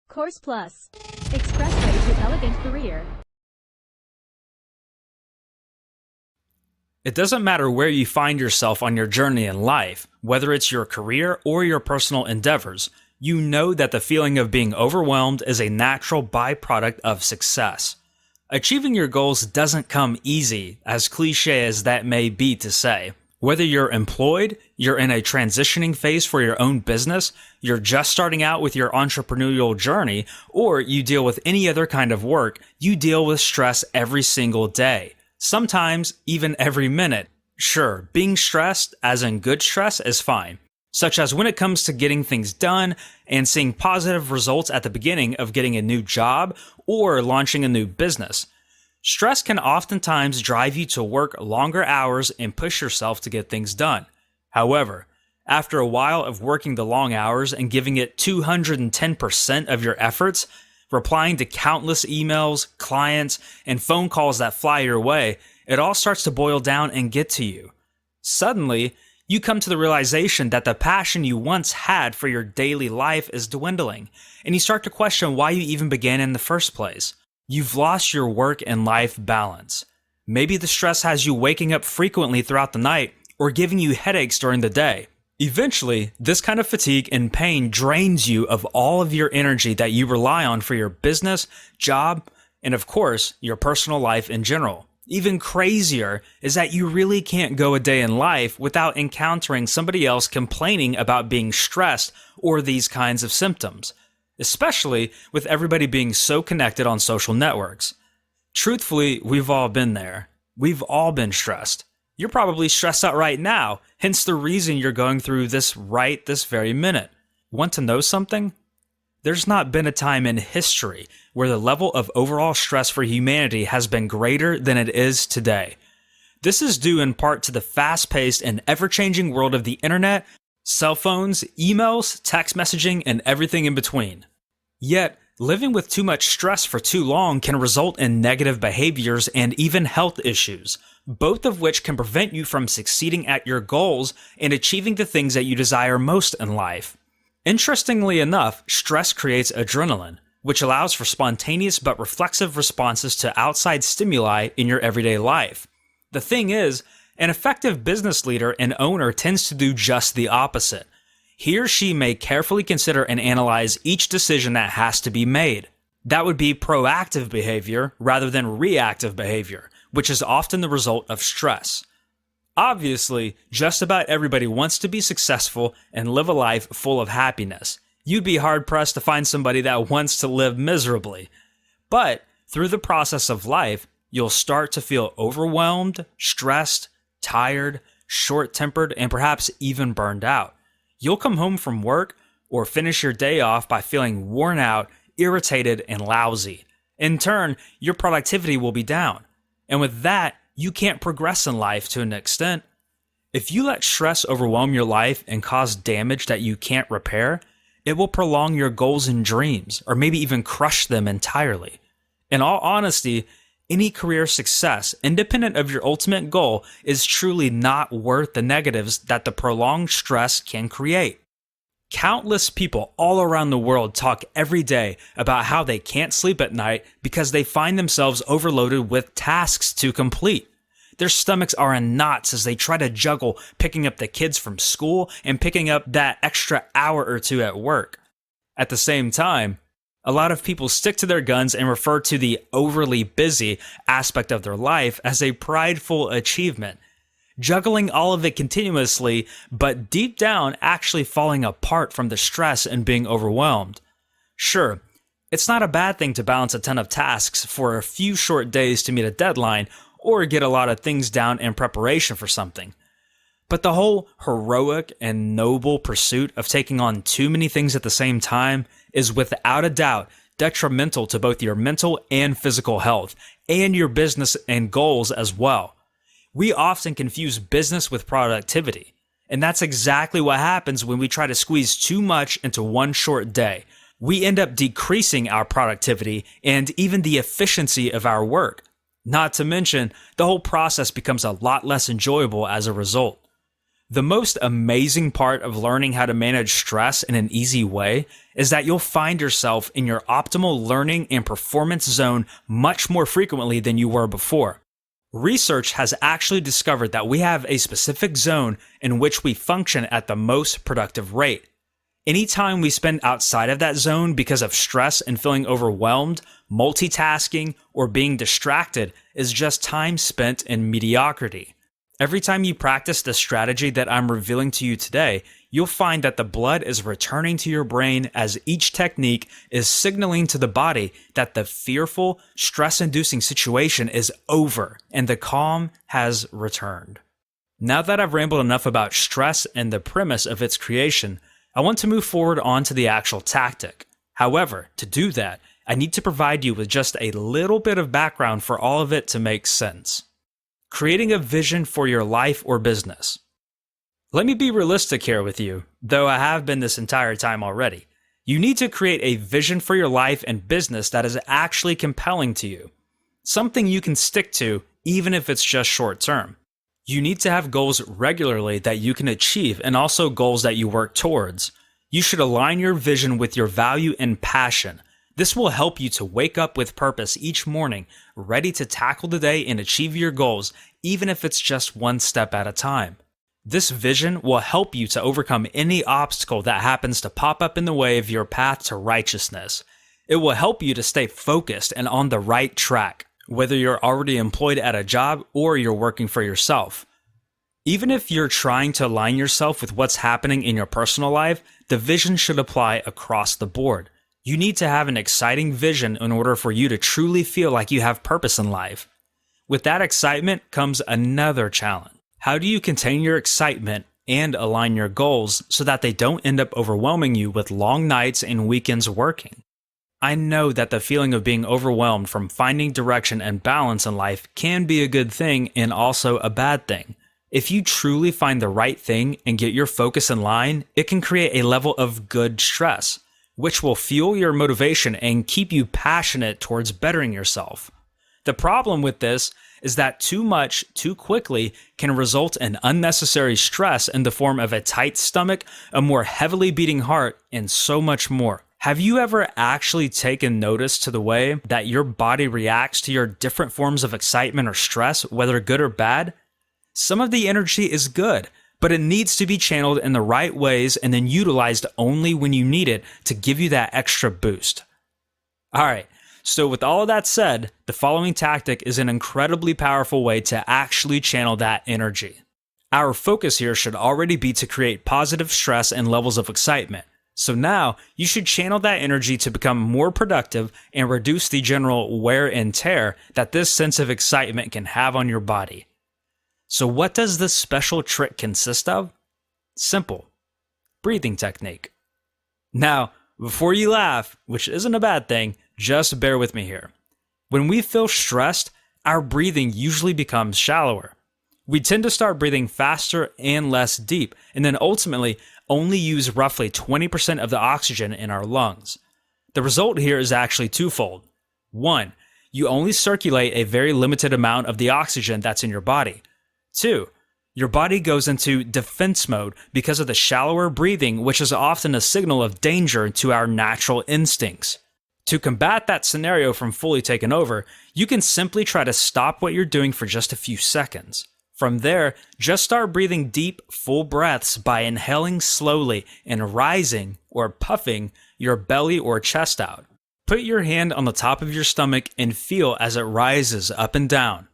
Course Plus. Expressway to elegant career. It doesn't matter where you find yourself on your journey in life, whether it's your career or your personal endeavors, you know that the feeling of being overwhelmed is a natural byproduct of success. Achieving your goals doesn't come easy, as cliche as that may be to say. Whether you're employed, you're in a transitioning phase for your own business, you're just starting out with your entrepreneurial journey, or you deal with any other kind of work, you deal with stress every single day. Sometimes even every minute. Sure, being stressed, as in good stress, is fine, such as when it comes to getting things done and seeing positive results at the beginning of getting a new job or launching a new business. Stress can oftentimes drive you to work longer hours and push yourself to get things done. However, after a while of working the long hours and giving it 210% of your efforts, replying to countless emails, clients, and phone calls that fly your way, it all starts to boil down and get to you. Suddenly, you come to the realization that the passion you once had for your daily life is dwindling, and you start to question why you even began in the first place. You've lost your work and life balance. Maybe the stress has you waking up frequently throughout the night or giving you headaches during the day. Eventually, this kind of fatigue and pain drains you of all of your energy that you rely on for your business, job, and of course, your personal life in general. Even crazier is that you really can't go a day in life without encountering somebody else complaining about being stressed or these kinds of symptoms, especially with everybody being so connected on social networks. Truthfully, we've all been there. We've all been stressed. You're probably stressed out right now, hence the reason you're going through this right this very minute. Want to know something? There's not been a time in history where the level of overall stress for humanity has been greater than it is today. This is due in part to the fast-paced and ever-changing world of the internet, cell phones, emails, text messaging, and everything in between. Yet, living with too much stress for too long can result in negative behaviors and even health issues, both of which can prevent you from succeeding at your goals and achieving the things that you desire most in life. Interestingly enough, stress creates adrenaline, which allows for spontaneous but reflexive responses to outside stimuli in your everyday life. The thing is, an effective business leader and owner tends to do just the opposite. He or she may carefully consider and analyze each decision that has to be made. That would be proactive behavior rather than reactive behavior, which is often the result of stress. Obviously, just about everybody wants to be successful and live a life full of happiness. You'd be hard-pressed to find somebody that wants to live miserably. But through the process of life, you'll start to feel overwhelmed, stressed, tired, short-tempered, and perhaps even burned out. You'll come home from work or finish your day off by feeling worn out, irritated, and lousy. In turn, your productivity will be down. And with that, you can't progress in life to an extent. If you let stress overwhelm your life and cause damage that you can't repair, it will prolong your goals and dreams, or maybe even crush them entirely. In all honesty, any career success, independent of your ultimate goal, is truly not worth the negatives that the prolonged stress can create. Countless people all around the world talk every day about how they can't sleep at night because they find themselves overloaded with tasks to complete. Their stomachs are in knots as they try to juggle picking up the kids from school and picking up that extra hour or two at work. At the same time, a lot of people stick to their guns and refer to the overly busy aspect of their life as a prideful achievement, juggling all of it continuously, but deep down actually falling apart from the stress and being overwhelmed. Sure, it's not a bad thing to balance a ton of tasks for a few short days to meet a deadline or get a lot of things down in preparation for something. But the whole heroic and noble pursuit of taking on too many things at the same time is without a doubt detrimental to both your mental and physical health, and your business and goals as well. We often confuse business with productivity, and that's exactly what happens when we try to squeeze too much into one short day. We end up decreasing our productivity and even the efficiency of our work. Not to mention, the whole process becomes a lot less enjoyable as a result. The most amazing part of learning how to manage stress in an easy way is that you'll find yourself in your optimal learning and performance zone much more frequently than you were before. Research has actually discovered that we have a specific zone in which we function at the most productive rate. Anytime we spend outside of that zone because of stress and feeling overwhelmed, multitasking, or being distracted is just time spent in mediocrity. Every time you practice the strategy that I'm revealing to you today, you'll find that the blood is returning to your brain as each technique is signaling to the body that the fearful, stress-inducing situation is over and the calm has returned. Now that I've rambled enough about stress and the premise of its creation, I want to move forward on to the actual tactic. However, to do that, I need to provide you with just a little bit of background for all of it to make sense. Creating a vision for your life or business. Let me be realistic here with you, though I have been this entire time already. You need to create a vision for your life and business that is actually compelling to you. Something you can stick to, even if it's just short term. You need to have goals regularly that you can achieve and also goals that you work towards. You should align your vision with your value and passion. This will help you to wake up with purpose each morning, ready to tackle the day and achieve your goals, even if it's just one step at a time. This vision will help you to overcome any obstacle that happens to pop up in the way of your path to righteousness. It will help you to stay focused and on the right track, whether you're already employed at a job or you're working for yourself. Even if you're trying to align yourself with what's happening in your personal life, the vision should apply across the board. You need to have an exciting vision in order for you to truly feel like you have purpose in life. With that excitement comes another challenge. How do you contain your excitement and align your goals so that they don't end up overwhelming you with long nights and weekends working? I know that the feeling of being overwhelmed from finding direction and balance in life can be a good thing and also a bad thing. If you truly find the right thing and get your focus in line, it can create a level of good stress, which will fuel your motivation and keep you passionate towards bettering yourself. The problem with this is that too much, too quickly can result in unnecessary stress in the form of a tight stomach, a more heavily beating heart, and so much more. Have you ever actually taken notice to the way that your body reacts to your different forms of excitement or stress, whether good or bad? Some of the energy is good, but it needs to be channeled in the right ways and then utilized only when you need it to give you that extra boost. Alright, so with all of that said, the following tactic is an incredibly powerful way to actually channel that energy. Our focus here should already be to create positive stress and levels of excitement. So now, you should channel that energy to become more productive and reduce the general wear and tear that this sense of excitement can have on your body. So what does this special trick consist of? Simple. Breathing technique. Now, before you laugh, which isn't a bad thing, just bear with me here. When we feel stressed, our breathing usually becomes shallower. We tend to start breathing faster and less deep, and then ultimately only use roughly 20% of the oxygen in our lungs. The result here is actually twofold. One, you only circulate a very limited amount of the oxygen that's in your body. Two, your body goes into defense mode because of the shallower breathing, which is often a signal of danger to our natural instincts. To combat that scenario from fully taking over, you can simply try to stop what you're doing for just a few seconds. From there, just start breathing deep, full breaths by inhaling slowly and rising or puffing your belly or chest out. Put your hand on the top of your stomach and feel as it rises up and down.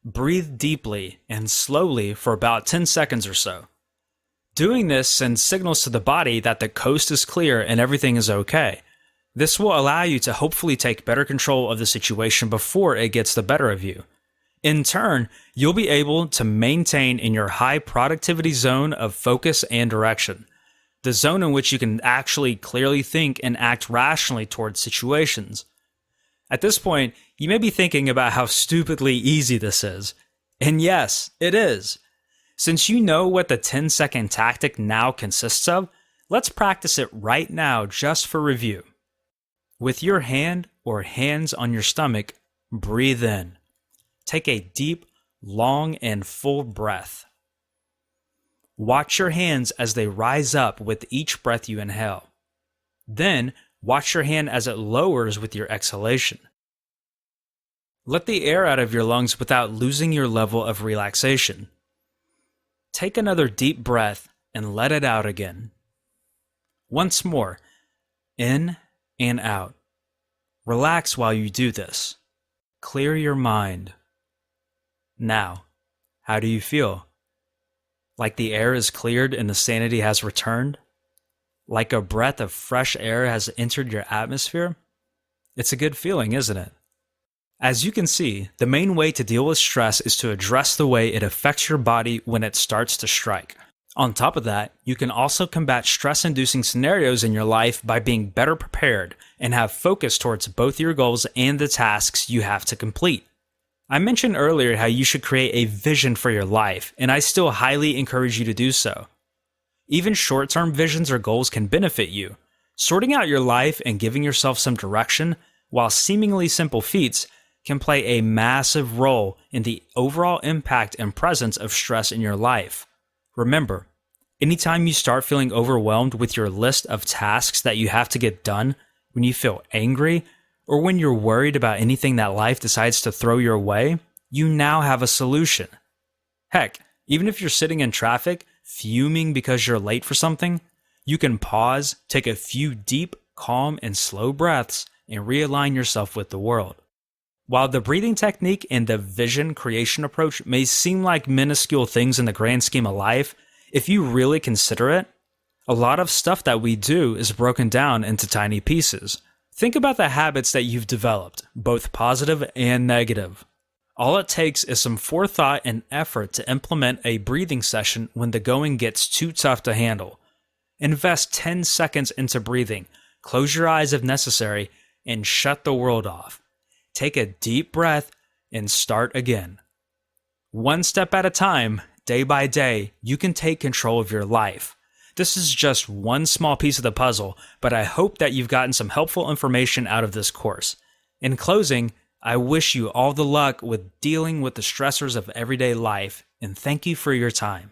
Breathe deeply and slowly for about 10 seconds or so. Doing this sends signals to the body that the coast is clear and everything is okay. This will allow you to hopefully take better control of the situation before it gets the better of you. In turn, you'll be able to maintain in your high productivity zone of focus and direction, the zone in which you can actually clearly think and act rationally towards situations. At this point, you may be thinking about how stupidly easy this is. And yes, it is. Since you know what the 10-second tactic now consists of, let's practice it right now just for review. With your hand or hands on your stomach, breathe in. Take a deep, long, and full breath. Watch your hands as they rise up with each breath you inhale. Then, watch your hand as it lowers with your exhalation. Let the air out of your lungs without losing your level of relaxation. Take another deep breath and let it out again. Once more, in and out. Relax while you do this. Clear your mind. Now, how do you feel? Like the air is cleared and the sanity has returned? Like a breath of fresh air has entered your atmosphere? It's a good feeling, isn't it? As you can see, the main way to deal with stress is to address the way it affects your body when it starts to strike. On top of that, you can also combat stress-inducing scenarios in your life by being better prepared and have focus towards both your goals and the tasks you have to complete. I mentioned earlier how you should create a vision for your life, and I still highly encourage you to do so. Even short-term visions or goals can benefit you. Sorting out your life and giving yourself some direction, while seemingly simple feats, can play a massive role in the overall impact and presence of stress in your life. Remember, anytime you start feeling overwhelmed with your list of tasks that you have to get done, when you feel angry, or when you're worried about anything that life decides to throw your way, you now have a solution. Heck, even if you're sitting in traffic, fuming because you're late for something, you can pause, take a few deep, calm, and slow breaths, and realign yourself with the world. While the breathing technique and the vision creation approach may seem like minuscule things in the grand scheme of life, if you really consider it, a lot of stuff that we do is broken down into tiny pieces. Think about the habits that you've developed, both positive and negative. All it takes is some forethought and effort to implement a breathing session when the going gets too tough to handle. Invest 10 seconds into breathing, close your eyes if necessary, and shut the world off. Take a deep breath and start again. One step at a time, day by day, you can take control of your life. This is just one small piece of the puzzle, but I hope that you've gotten some helpful information out of this course. In closing, I wish you all the luck with dealing with the stressors of everyday life, and thank you for your time.